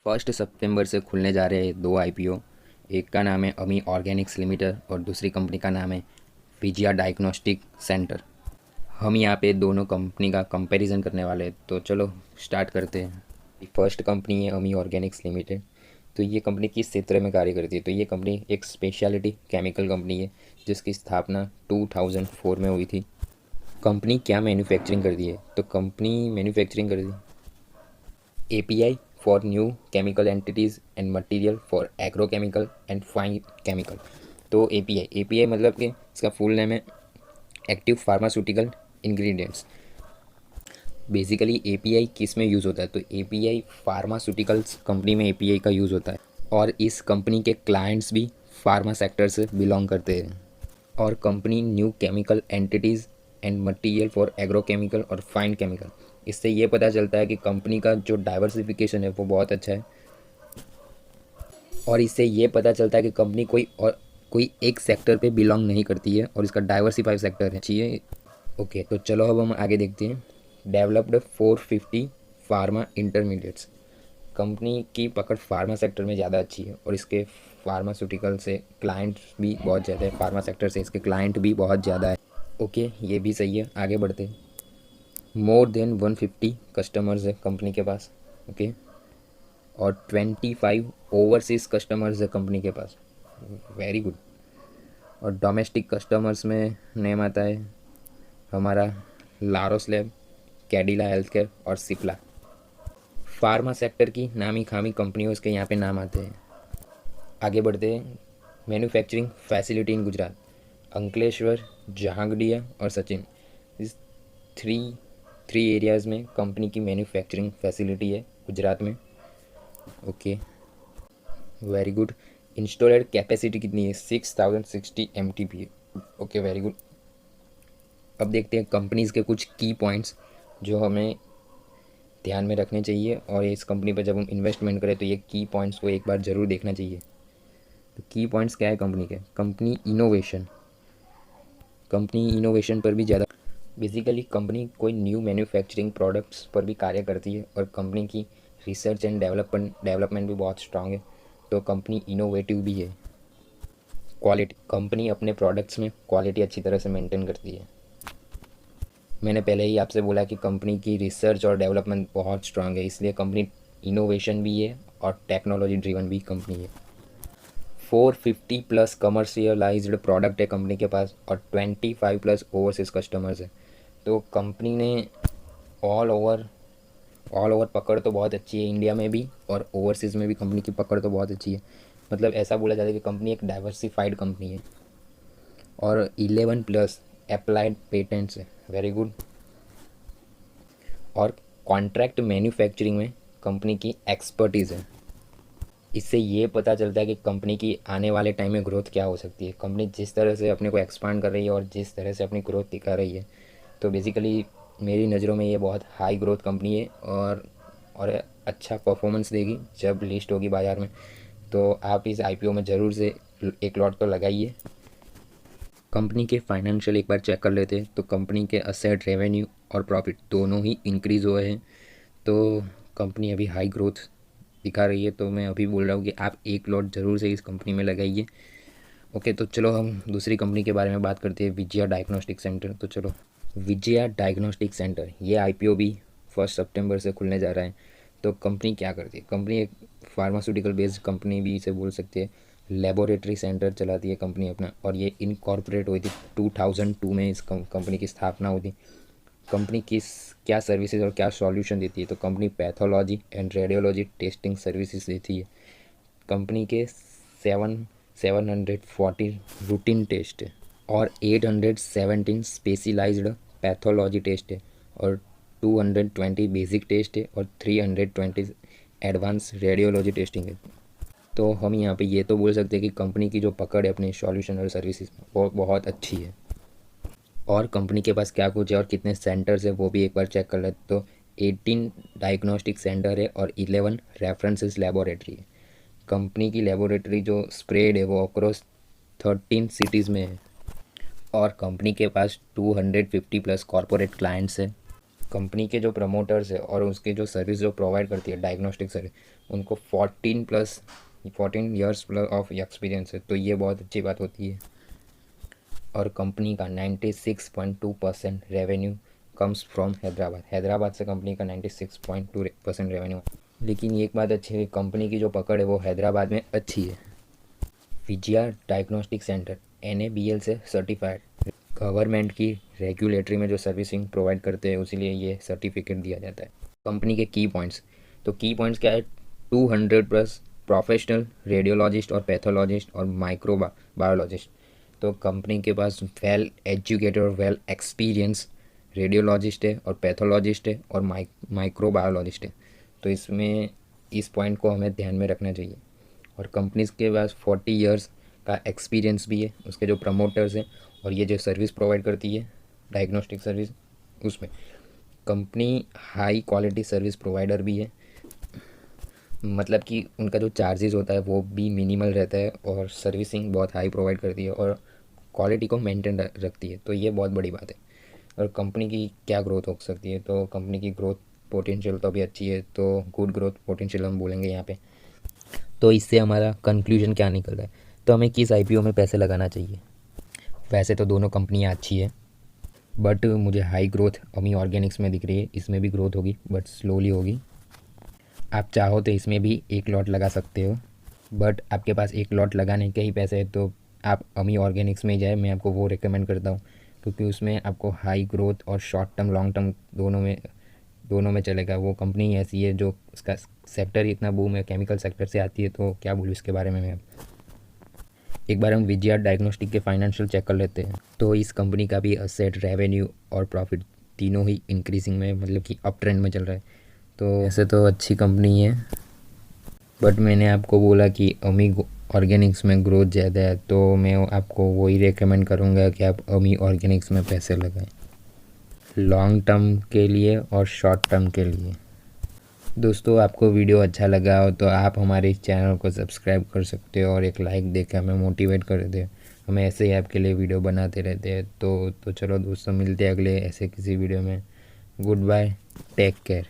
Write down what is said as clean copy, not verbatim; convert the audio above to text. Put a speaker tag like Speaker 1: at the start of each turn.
Speaker 1: 1 सितंबर से खुलने जा रहे हैं दो आईपीओ। एक का नाम है अमी ऑर्गेनिक्स लिमिटेड और दूसरी कंपनी का नाम है विजया डायग्नोस्टिक सेंटर। हम यहाँ पे दोनों कंपनी का कंपैरिजन करने वाले हैं, तो चलो स्टार्ट करते हैं। फर्स्ट कंपनी है अमी ऑर्गेनिक्स लिमिटेड। तो ये कंपनी किस क्षेत्र में कार्य करती है? तो ये कंपनी एक स्पेशलिटी केमिकल कंपनी है जिसकी स्थापना 2004 में हुई थी। कंपनी क्या मैन्युफैक्चरिंग करती है? तो कंपनी मैन्युफैक्चरिंग करती है API for new chemical entities and material for agrochemical and fine chemical। तो API मतलब कि इसका फुल नेम है active pharmaceutical ingredients. Basically API किस में यूज़ होता है? तो API फार्मास्यूटिकल्स कंपनी में API का यूज़ होता है और इस कंपनी के क्लाइंट्स भी फार्मा सेक्टर से बिलोंग करते हैं। और company new chemical entities and material for agrochemical और फाइन केमिकल। इससे ये पता चलता है कि कंपनी का जो डाइवर्सिफिकेशन है वो बहुत अच्छा है और इससे ये पता चलता है कि कंपनी कोई एक सेक्टर पे बिलोंग नहीं करती है और इसका डाइवर्सिफाइड सेक्टर है चाहिए। ओके, तो चलो अब हम आगे देखते हैं। Developed 450 pharma intermediates. कंपनी की पकड़ फार्मा सेक्टर में ज़्यादा अच्छी है और इसके फार्मास्यूटिकल से क्लाइंट भी बहुत ज़्यादा है। फार्मा सेक्टर से इसके क्लाइंट भी बहुत ज़्यादा है। ओके, ये भी सही है, आगे बढ़ते हैं। मोर देन 150 कस्टमर्स है कंपनी के पास। ओके, और 25 ओवरसीज कस्टमर्स है कंपनी के पास। Very good. और डोमेस्टिक कस्टमर्स में नेम आता है हमारा Laurus lab, Cadila health care और सिप्ला। फार्मा सेक्टर की नामी खामी कंपनियों इसके यहाँ पे नाम आते हैं। आगे बढ़ते हैं। Manufacturing facility in Gujarat, Ankleshwar, Jahangir और सचिन। इस थ्री थ्री एरियाज़ में कंपनी की मैन्युफैक्चरिंग फैसिलिटी है गुजरात में। Okay, very good. Installed capacity कितनी है? 6060 MTPA। Okay, very good. अब देखते हैं कंपनीज़ के कुछ की पॉइंट्स जो हमें ध्यान में रखने चाहिए और इस कंपनी पर जब हम इन्वेस्टमेंट करें तो ये की पॉइंट्स को एक बार ज़रूर देखना चाहिए। तो की पॉइंट्स क्या है कंपनी के? कंपनी इनोवेशन पर भी ज़्यादा, बेसिकली कंपनी कोई न्यू मैन्युफैक्चरिंग प्रोडक्ट्स पर भी कार्य करती है और कंपनी की रिसर्च एंड डेवलपमेंट भी बहुत स्ट्रांग है, तो कंपनी इनोवेटिव भी है। क्वालिटी, कंपनी अपने प्रोडक्ट्स में क्वालिटी अच्छी तरह से मेंटेन करती है। मैंने पहले ही आपसे बोला कि कंपनी की रिसर्च और डेवलपमेंट बहुत स्ट्रांग है, इसलिए कंपनी इनोवेशन भी है और टेक्नोलॉजी ड्रिवन भी कंपनी है। 450 प्लस कमर्शियलाइज्ड प्रोडक्ट है कंपनी के पास और 25 प्लस ओवरसीज कस्टमर्स है। तो कंपनी ने ऑल ओवर पकड़ तो बहुत अच्छी है, इंडिया में भी और ओवरसीज़ में भी कंपनी की पकड़ तो बहुत अच्छी है। मतलब ऐसा बोला जाता है कि कंपनी एक डाइवर्सिफाइड कंपनी है और 11 प्लस अप्लाइड पेटेंट्स है। Very good. और कॉन्ट्रैक्ट मैन्युफैक्चरिंग में कंपनी की एक्सपर्टीज़ है। इससे ये पता चलता है कि कंपनी की आने वाले टाइम में ग्रोथ क्या हो सकती है। कंपनी जिस तरह से अपने को एक्सपांड कर रही है और जिस तरह से अपनी ग्रोथ दिखा रही है, तो बेसिकली मेरी नज़रों में ये बहुत हाई ग्रोथ कंपनी है और अच्छा परफॉर्मेंस देगी जब लिस्ट होगी बाज़ार में। तो आप इस आईपीओ में ज़रूर से एक लॉट तो लगाइए। कंपनी के फाइनेंशियल एक बार चेक कर लेते हैं तो कंपनी के असेट, रेवेन्यू और प्रॉफिट दोनों ही इंक्रीज़ हुए हैं। तो कंपनी अभी हाई ग्रोथ दिखा रही है, तो मैं अभी बोल रहा हूँ कि आप एक लॉट ज़रूर से इस कंपनी में लगाइए। ओके, तो चलो हम दूसरी कंपनी के बारे में बात करते हैं, विजया डायग्नोस्टिक सेंटर। तो चलो, विजया डायग्नोस्टिक सेंटर, ये आईपीओ भी 1 सितंबर से खुलने जा रहा है। तो कंपनी क्या करती है? कंपनी एक फार्मास्यूटिकल बेस्ड कंपनी भी इसे बोल सकते हैं। लेबोरेटरी सेंटर चलाती है कंपनी अपना और ये इनकॉर्पोरेट हुई थी 2002 में। इस कंपनी की स्थापना हुई थी। कंपनी किस क्या सर्विसेज और क्या सॉल्यूशन देती है? तो company pathology and radiology testing services देती है। कंपनी के 740 रूटीन टेस्ट है और 817 स्पेशलाइज्ड पैथोलॉजी टेस्ट है और 220 बेसिक टेस्ट है और 320 एडवांस रेडियोलॉजी टेस्टिंग है। तो हम यहाँ पे ये तो बोल सकते हैं कि कंपनी की जो पकड़ है अपने सॉल्यूशन और सर्विसेज वो बहुत अच्छी है। और कंपनी के पास क्या कुछ है और कितने सेंटर्स है वो भी एक बार चेक कर लेते। तो 18 डायग्नोस्टिक सेंटर है और 11 रेफरेंसेस लेबोरेटरी है। कंपनी की लेबोरेटरी जो स्प्रेड है वो अक्रॉस 13 सिटीज़ में है और कंपनी के पास 250 प्लस कॉरपोरेट क्लाइंट्स है। कंपनी के जो प्रमोटर्स है और उसके जो सर्विस जो प्रोवाइड करती है डायग्नोस्टिक सर्विस, उनको 14 ईयर्स प्लस ऑफ एक्सपीरियंस है, तो ये बहुत अच्छी बात होती है। और कंपनी का 96.2% revenue comes from Hyderabad. Hyderabad से कंपनी का 96.2% रेवेन्यू। लेकिन एक बात अच्छी है, कंपनी की जो पकड़ है वो हैदराबाद में अच्छी है। विजया डायग्नोस्टिक सेंटर NABL से सर्टिफाइड, गवर्नमेंट की रेगुलेटरी में जो सर्विसिंग प्रोवाइड करते हैं उसीलिए ये सर्टिफिकेट दिया जाता है। कंपनी के की पॉइंट्स, तो की पॉइंट्स क्या है, 200 प्लस प्रोफेशनल रेडियोलॉजिस्ट और पैथोलॉजिस्ट और माइक्रो बायोलॉजिस्ट। तो कंपनी के पास वेल एजुकेटेड और वेल एक्सपीरियंस रेडियोलॉजिस्ट है और पैथोलॉजिस्ट है और माइक्रो बायोलॉजिस्ट है। तो इसमें इस पॉइंट को हमें ध्यान में रखना चाहिए। और कंपनीज के पास 40 इयर्स का एक्सपीरियंस भी है, उसके जो प्रमोटर्स हैं और ये जो सर्विस प्रोवाइड करती है डायग्नोस्टिक सर्विस, उसमें company high quality service provider भी है। मतलब कि उनका जो चार्जेस होता है वो भी मिनिमल रहता है और सर्विसिंग बहुत हाई प्रोवाइड करती है और क्वालिटी को मेंटेन रखती है, तो ये बहुत बड़ी बात है। और कंपनी की क्या ग्रोथ हो सकती है, तो कंपनी की ग्रोथ पोटेंशियल तो अभी अच्छी है, तो गुड ग्रोथ पोटेंशियल हम बोलेंगे यहाँ पे। तो इससे हमारा कंक्लूजन क्या निकल रहा है, तो हमें किस IPO में पैसे लगाना चाहिए। वैसे तो दोनों कंपनियाँ अच्छी है, बट मुझे हाई ग्रोथ अमी ऑर्गेनिक्स में दिख रही है। इसमें भी ग्रोथ होगी बट स्लोली होगी। आप चाहो तो इसमें भी एक लॉट लगा सकते हो, बट आपके पास एक लॉट लगाने के ही पैसे है तो आप अमी ऑर्गेनिक्स में ही जाए, मैं आपको वो रिकमेंड करता हूँ, क्योंकि उसमें आपको हाई ग्रोथ और शॉर्ट टर्म लॉन्ग टर्म दोनों में चलेगा। वो कंपनी ही ऐसी है जो उसका सेक्टर ही इतना बूम है, केमिकल सेक्टर से आती है, तो क्या बोलूँ इसके बारे में मैं। एक बार हम विजया डायग्नोस्टिक के फाइनेंशियल चेक कर लेते हैं। तो इस कंपनी का भी असेट, रेवेन्यू और प्रॉफिट तीनों ही इंक्रीजिंग में, मतलब कि अप ट्रेंड में चल रहा है। तो ऐसे तो अच्छी कंपनी है, बट मैंने आपको बोला कि अमी ऑर्गेनिक्स में ग्रोथ ज़्यादा है, तो मैं आपको वही रेकमेंड करूँगा कि आप अमी ऑर्गेनिक्स में पैसे लगाएं, लॉन्ग टर्म के लिए और शॉर्ट टर्म के लिए। दोस्तों, आपको वीडियो अच्छा लगा हो तो आप हमारे इस चैनल को सब्सक्राइब कर सकते हो और एक लाइक देकर हमें मोटिवेट कर दे। हमें ऐसे ही आपके लिए वीडियो बनाते रहते हैं। तो चलो दोस्तों, मिलते हैं अगले ऐसे किसी वीडियो में। Goodbye, take care.